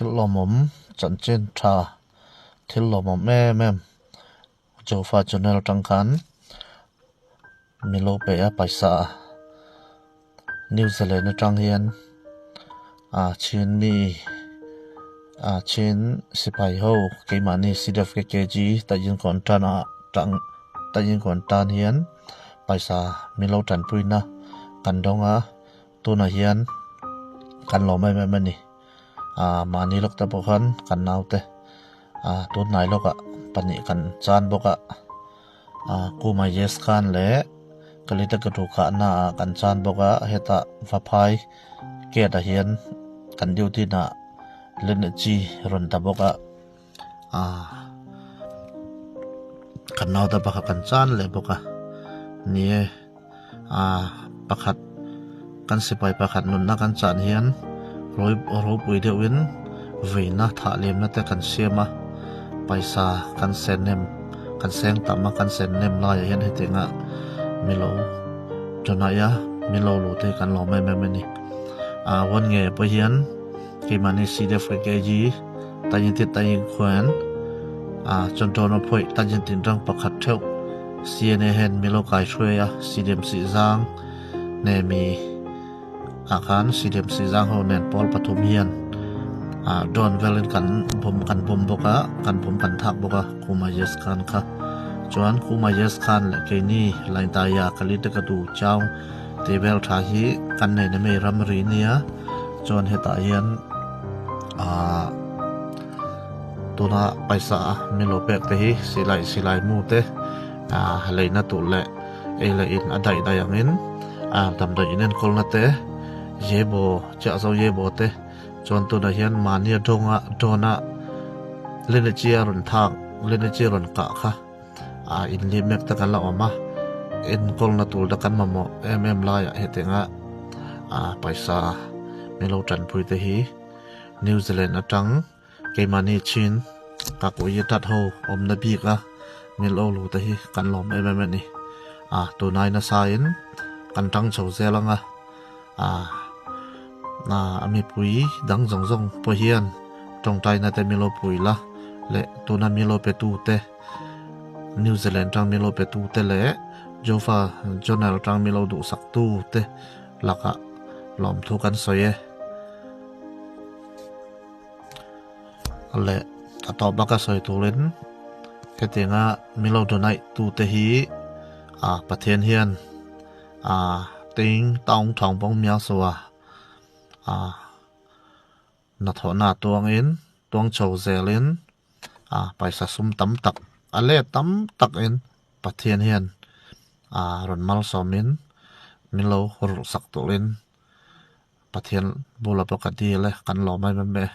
thil lomom chan chen tha thil lomom em jofa channel tangkhan milo pe a paisa New Zealand atang hian chin mi chin sipai ho keimani CDF ke KG tajin kontan tang tajin kontan hian paisa milo tan puina kandonga tuna hian kan lo mai mani mani lok ta bokhan kan naute tun nai loka pani kan chan boka kuma yes khan le kalita katu kha na kan chan boka heta vaphai ke da hian kan duty na len chi ron ta boka kan naw ta baka kan chan le boka ni pakhat kan sipai pakhat nun na kan chan hian roi pui de win veina tha lem na te kan siama paisa kan senem kan seng tama kan senem la ya hian hetinga milo jonaya milo lu te kan lo mai ni wan nge po hian ke mani CDF KG tayin ti tayin khwan chon tono phoi tayin tin rang pakhat theu CNA hen milo kai shweya CDM si zang ne mi akan CDM si zang ho nen pol pathum hian don velin kan bom boka kan bom kan thak boka kuma yes kan kha chuan kuma yes khan le ke ni lain ta ya kalita ka du chaw tebel tha hi kan nei na me ram ri nia chuan heta hian tuna paisa milo pek te hi silai mu te leina tu le ele in adai dayangin tam dai inen kolna te yebo cha zo yebo te chon tu na hian mania dona lene chia ron thak lene chia ron ka kha in li mek ta kala oma in kolna tul da kan mamo la ya hetenga paisa melo tan pui te hi New Zealand atang ke mani chin ka ko ye tat ho om na bi ka melo lu te hi kan lom ni tu nai na sain kan tang chho zelanga na ami pui dang zong po hian tong tai na te milo pui la le tu na milo pe tu te New Zealand tang milo pe tu te le jofa journal tang milo du sak tu te laka lom thu kan soye le to baka soi tu len ke tinga milo donai tu te hi pathian hian ting tong thong bong mya sowa na thona tuang in tuang chou zelin paisa sum tam tak ale tam tak in pathian hian ron mal somin milo ru sak tolin pathian bula pakati le kan lo mai me